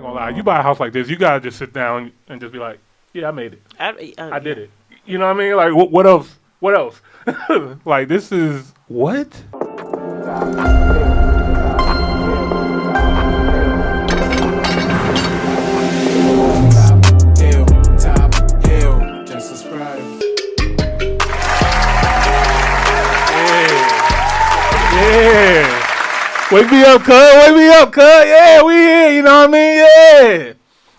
ain't gonna lie. You buy a house like this, you gotta just sit down and just be like, yeah, I made it. I did it. You know what I mean? Like, what else? What else? Like, this is what? Top hill, just subscribe. Yeah. Wake me up, cuz. Wake me up, cuz. Yeah, we here. You know what I mean? Yeah.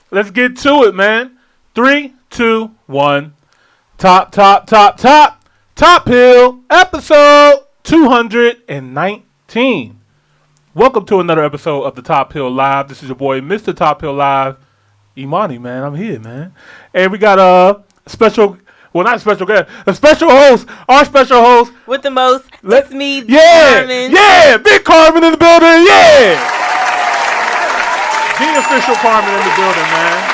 Let's get to it, man. 3, 2, 1. Top Hill, episode 219. Welcome to another episode of the Top Hill Live. This is your boy, Mr. Top Hill Live, Imani, man. I'm here, man. And we got a special, well, not a special guest, a special host, our special host. With the most, it's me, Carmen. Yeah, Big Carmen in the building, yeah. The official Carmen in the building, man.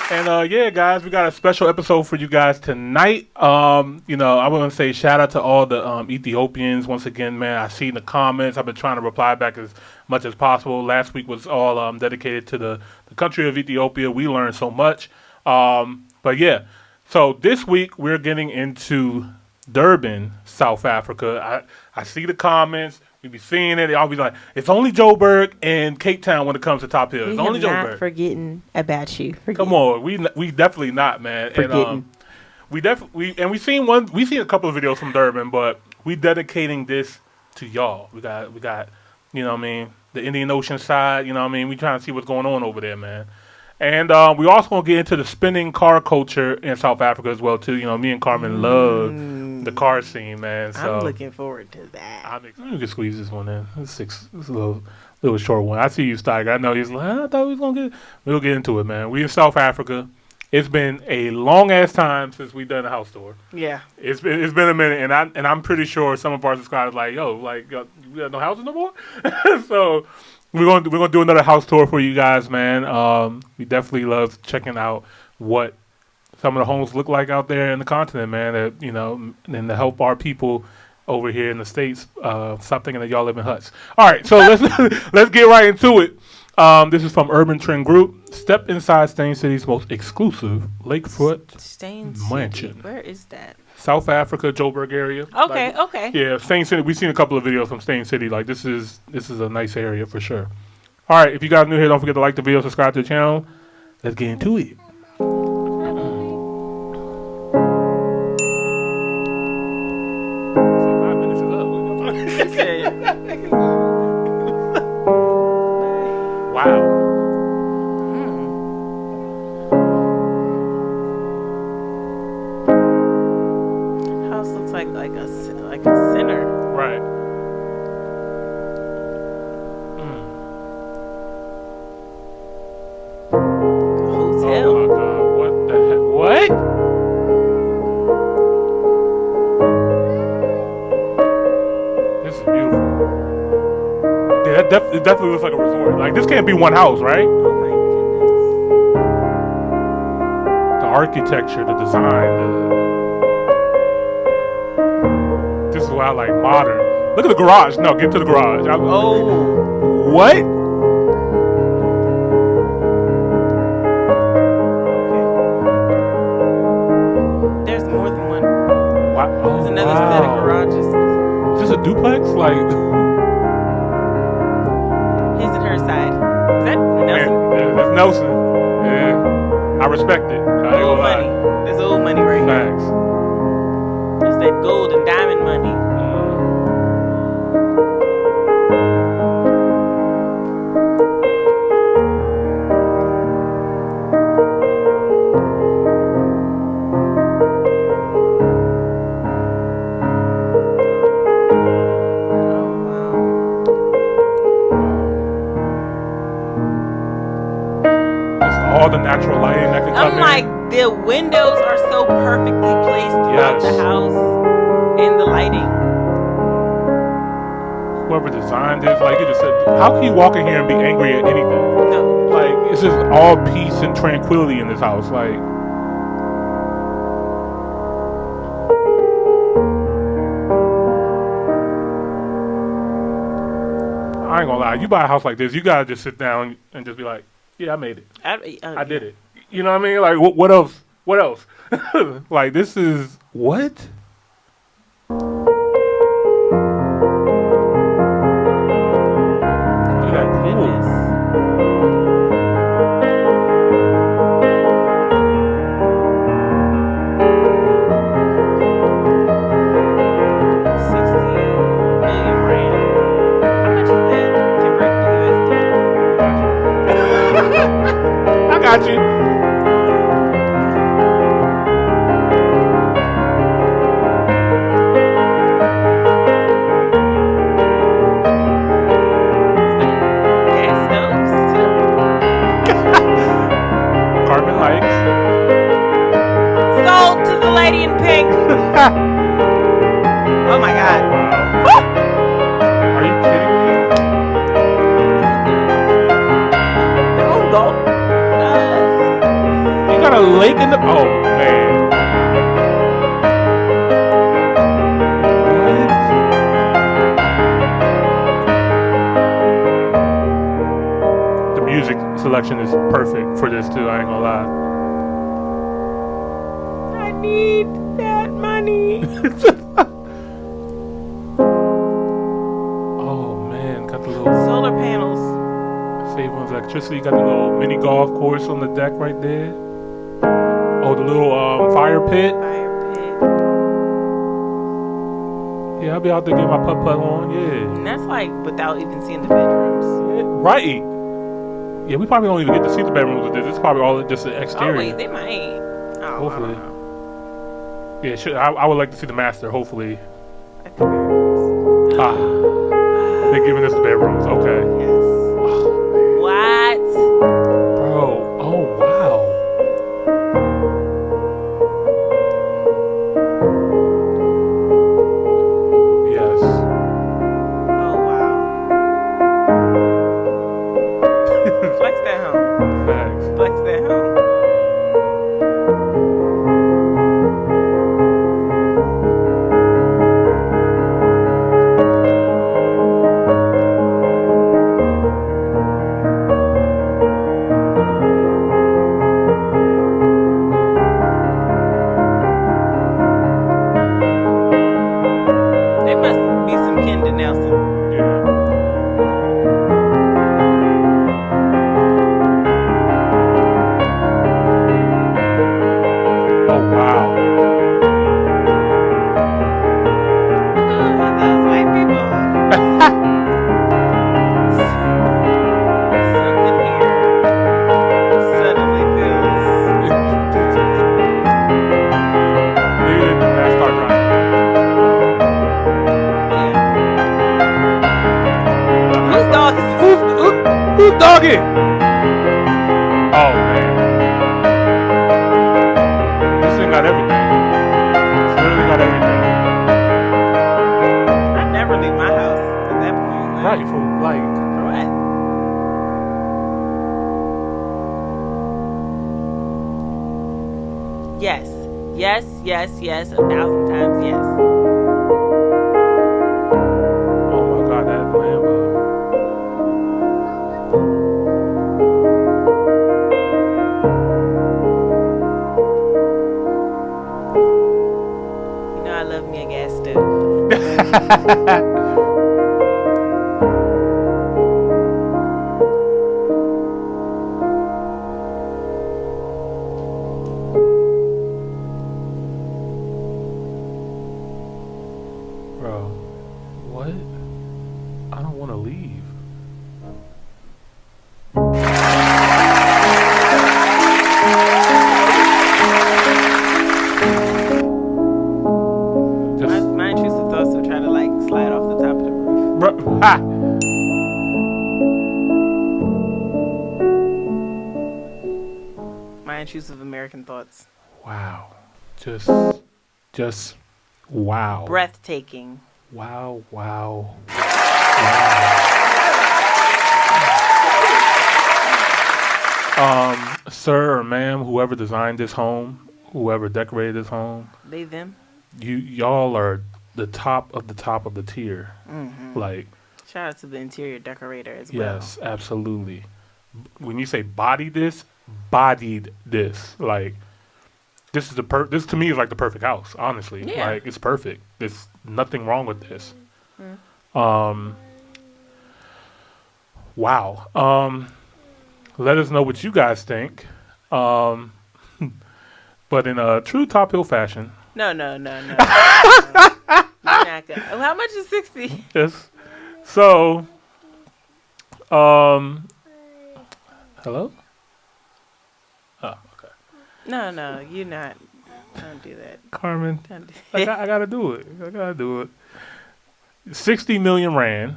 And yeah, guys, we got a special episode for you guys tonight. You know, I want to say shout out to all the Ethiopians once again, man. I see in the comments. I've been trying to reply back as much as possible. Last week was all dedicated to the country of Ethiopia. We learned so much. But yeah, so this week we're getting into Durban, South Africa. I see the comments. We be seeing it. They all be like, it's only Joburg and Cape Town when it comes to Top Hill. It's only Joburg. Not forgetting about you. Come on, we definitely not, man. Forgetting. And we seen a couple of videos from Durban, but we dedicating this to y'all. We got you know what I mean, the Indian Ocean side. You know what I mean. We trying to see what's going on over there, man. And we also gonna get into the spinning car culture in South Africa as well too. You know, me and Carmen love the car scene, man. So I'm looking forward to that. You can squeeze this one in. It's a little short one. I see you, Steiger. I know he's like, I thought we was gonna get. We'll get into it, man. We in South Africa. It's been a long ass time since we done a house tour. Yeah, it's been a minute, and I'm pretty sure some of our subscribers like, yo, like we got no houses no more. So we're gonna do another house tour for you guys, man. We definitely love checking out what some of the homes look like out there in the continent, man. That, you know, and to help our people over here in the States stop thinking that y'all live in huts. All right, so let's get right into it. This is from UrbanTrend Group. Step inside Steyn City's most exclusive lakefront Steyn mansion. City. Where is that? South Africa, Joburg area. Okay, okay. Yeah, Steyn City. We've seen a couple of videos from Steyn City. Like, this is a nice area for sure. All right, if you guys are new here, don't forget to like the video, subscribe to the channel. Let's get into it. Wow. House looks like a center. Right. Hotel. Oh my God! What the heck? What? This is beautiful. Yeah, it definitely looks like a resort. Like, this can't be one house, right? Oh my goodness. The architecture, the design, this is why I like modern. Look at the garage. No, get to the garage. What? Okay. There's more than one. Wow. There's another set of garages. Is this a duplex? Like, his and her side. Is that Nelson? Yeah, that's Nelson. Yeah, I respect it. Old money. There's old money right here. Facts. There's that gold and diamond money. All the natural lighting that can come in. I'm like, the windows are so perfectly placed throughout the house, and the lighting. Whoever designed this, like you just said, how can you walk in here and be angry at anything? No. Like, it's just all peace and tranquility in this house. Like, I ain't gonna lie. You buy a house like this, you gotta just sit down and just be like, yeah, I made it. I did it. You know what I mean? Like, what else? What else? Like, this is what? Look at that pool. I got you. Gas stoves too. Carmen likes. Sold to the lady in pink. Oh my God. Wow. Are you kidding me? Go. You got a lake in the... Oh, man. What? The music selection is perfect for this, too. I ain't gonna lie. I need that money. Oh, man. Got the little... Solar panels. Save on electricity. Got the little mini golf course on the deck right there. Oh, the little fire pit. Yeah, I'll be out there getting my putt-putt on. Yeah. And that's like without even seeing the bedrooms. Yeah, right. Yeah, we probably don't even get to see the bedrooms with this. It's probably all just the exterior. Oh, wait, they might. Oh, Hopefully. I don't know. Yeah, I would like to see the master, hopefully. I think there is. They're giving us the bedrooms. Okay. Yes. What? Bro, oh wow. Yes. Oh wow. Flex that home. Thanks. Flex that home. Doggy! Oh man. This thing got everything. It's literally got everything. I'd never leave my house at that point. Right, for like. For what? Yes. Yes, yes, yes. 1,000 times yes. Oh my God, that Lambo. I love me a gas stove. Bro, what? I don't want to leave. My intrusive thoughts would try to like slide off the top of the roof. Bro, ha! My intrusive American thoughts. Wow. Just wow. Breathtaking. Wow, wow. Sir or ma'am, whoever designed this home, whoever decorated this home, They, them. y'all are the top of the tier. Mm-hmm. Like, Shout out to the interior decorator as well. Yes, absolutely. When you say bodied this, like this is this to me is like the perfect house. Honestly, like it's perfect. There's nothing wrong with this. Wow. Let us know what you guys think. But in a true Top Hill fashion. No. You're not good. How much is 60? Yes. So, hello? Oh, okay. No, you're not. Don't do that. Carmen, Don't do I gotta do it. 60 million rand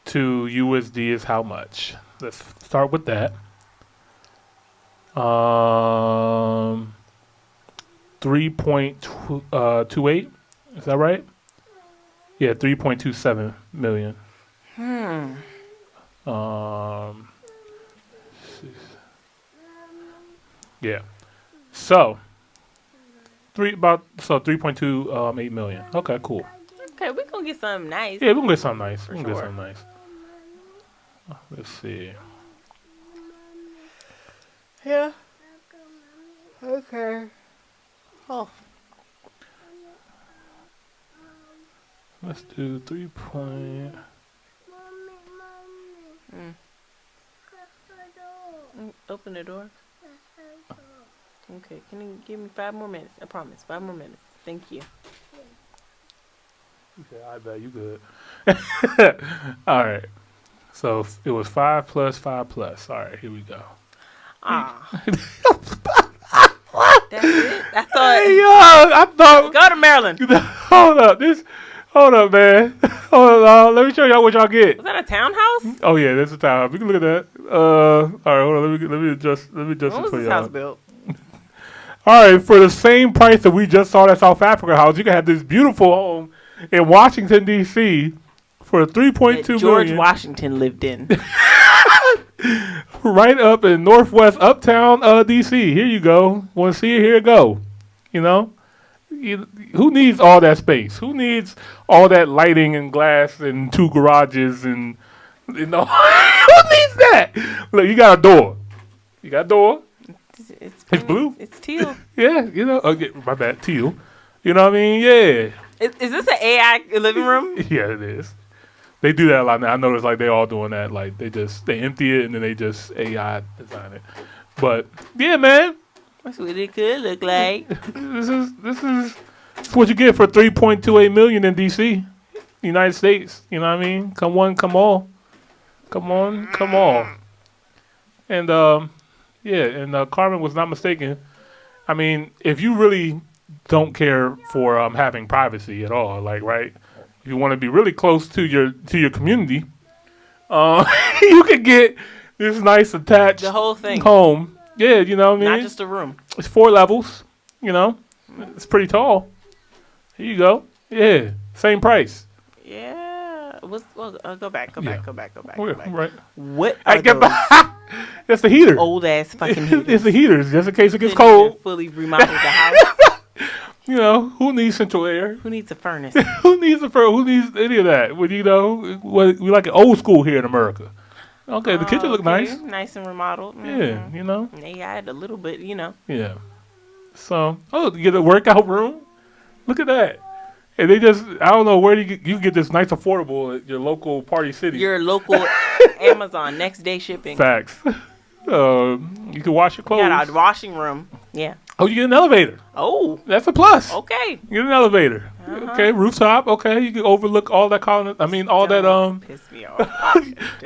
to USD is how much? Let's start with that. 3.28. Is that right? Yeah, 3.27 million. Yeah. So 3.28 million. Okay, cool. Okay, we're gonna get something nice. Yeah, we're gonna get something nice. For We're gonna sure. get something nice. Let's see. Yeah. Okay. Oh. Let's do 3 point. Open the door. Okay, can you give me 5 more minutes? I promise, 5 more minutes. Thank you. Okay, I bet you good. All right. So it was 5 plus 5 plus. All right, here we go. That's it? I thought. Hey, yo, I thought. Go to Maryland. Hold up, man. Hold on, let me show y'all what y'all get. Was that a townhouse? Oh yeah, that's a townhouse. We can look at that. All right, hold on. Let me adjust When it was for this y'all. house built? All right, for the same price that we just saw that South Africa house, you can have this beautiful home in Washington D.C. for 3.2 George million. Washington lived in. Right up in northwest uptown D.C. Here you go. Want to see it? Here it go. You know, who needs all that space? Who needs all that lighting and glass and 2 garages and who needs that? Look, you got a door. It's blue. It's teal. Yeah, you know. Oh, yeah, my bad, teal. You know what I mean? Yeah. Is this an AI living room? Yeah, it is. They do that a lot now. I notice like they all doing that. Like they empty it and then they just AI design it. But yeah, man, That's what it could look like. this is what you get for 3.28 million in DC, United States. You know what I mean? Come on, come all. And Carmen was not mistaken. I mean, if you really don't care for having privacy at all, like right. If you want to be really close to your community, you can get this nice attached The whole thing. home. Yeah, you know what I mean? Not just a room. It's 4 levels, you know? It's pretty tall. Here you go. Yeah, same price. Yeah. Go back. Right. What I are get those That's the heater. old ass fucking heaters? It's the heaters, just in case it gets Couldn't even cold. fully remodel the house. You know, who needs central air? Who needs a furnace? Who needs any of that? Well, you know, we like it old school here in America. Okay, the kitchen look nice. Nice and remodeled. Yeah, you know. And they added a little bit, you know. Yeah. So, you get a workout room. Look at that. And they just, I don't know where you can get this nice affordable at your local Party City. Your local Amazon next day shipping. Facts. You can wash your clothes. Got a washing room. Yeah. Oh, you get an elevator. Oh. That's a plus. Okay. You get an elevator. Okay, rooftop. Okay, you can overlook all that Piss me off.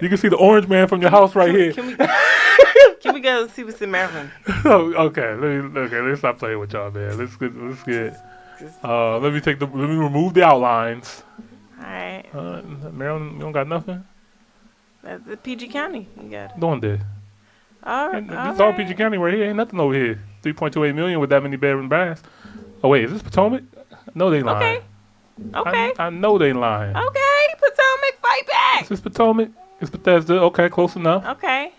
You can see the orange man from your house right here. Can we go see what's in Maryland? Oh, okay. Let's stop playing with y'all, man. Let's get. Let me remove the outlines. All right. Maryland, you don't got nothing. That's the PG County. You got it. Donde? All right. It's all PG County right here. Ain't nothing over here. 3.28 million with that many bedroom baths. Oh wait, is this Potomac? No, they lying. Okay. I know they lying. Okay. Potomac, fight back. Is this Potomac? It's Bethesda. Okay, close enough. Okay.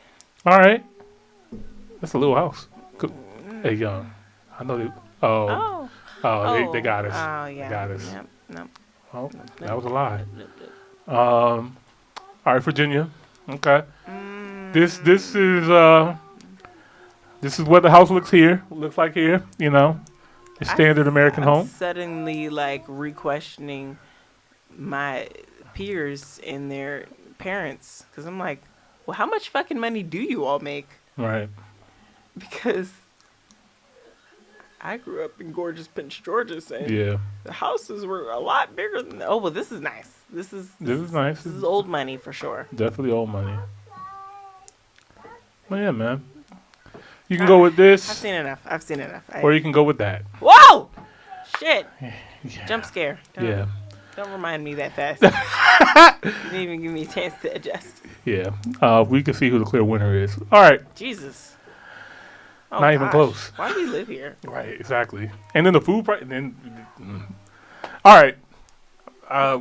All right. That's a little house. Hey, young. I know they. They got us. Oh yeah. They got us. Yep. No. Oh, that was a lie. All right, Virginia. Okay. This is what the house looks like here. You know, a standard American home. Suddenly, like re-questioning my peers and their parents, because I'm like, well, how much fucking money do you all make? Right. Because I grew up in gorgeous Prince George's, and the houses were a lot bigger than. Oh, well, this is nice. This is nice. This is old money for sure. Definitely old money. Well, yeah, man. You can go with this. I've seen enough. Or you can go with that. Whoa! Shit. Yeah. Jump scare. Don't remind me that fast. You didn't even give me a chance to adjust. Yeah. We can see who the clear winner is. All right. Jesus. Oh, not even close. Why do we live here? Right, exactly. And then the food price. All right.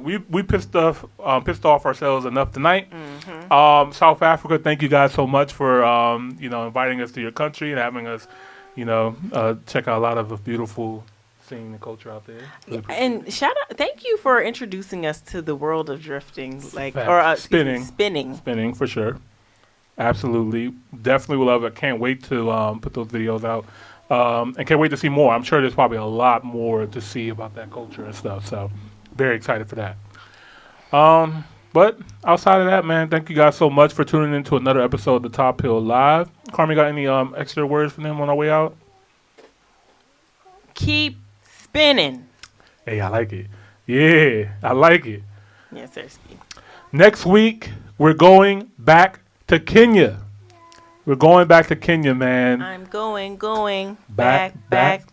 We pissed off ourselves enough tonight. Mm-hmm. South Africa, thank you guys so much for inviting us to your country and having us, check out a lot of the beautiful scene and culture out there. Really and thank you for introducing us to the world of drifting, spinning for sure. Absolutely, definitely will love it. Can't wait to put those videos out, and can't wait to see more. I'm sure there's probably a lot more to see about that culture and stuff. So, very excited for that. But outside of that, man, thank you guys so much for tuning in to another episode of the Top Hill Live. Carmen, got any extra words for them on our way out? Keep spinning. Hey, I like it. Yeah, I like it. Yes, sir. Next week, we're going back to Kenya. We're going back to Kenya, man. I'm going back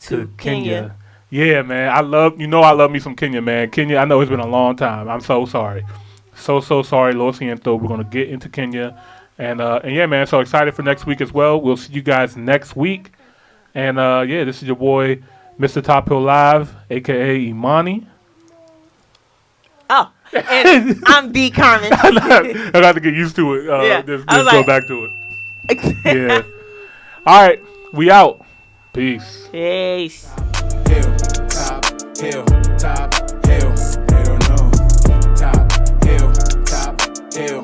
to Kenya. Yeah, man. I love me some Kenya, man. Kenya, I know it's been a long time. I'm so sorry. So sorry, Lo Siento. We're going to get into Kenya. And yeah, man, so excited for next week as well. We'll see you guys next week. And this is your boy, Mr. Top Hill Live, a.k.a. Imani. Oh, and I'm B. Carmen. I got to get used to it. Just go back to it. Yeah. All right. We out. Peace. Peace. Hill, top, hill, top, hill. Hell no. Top, hill, top, hill.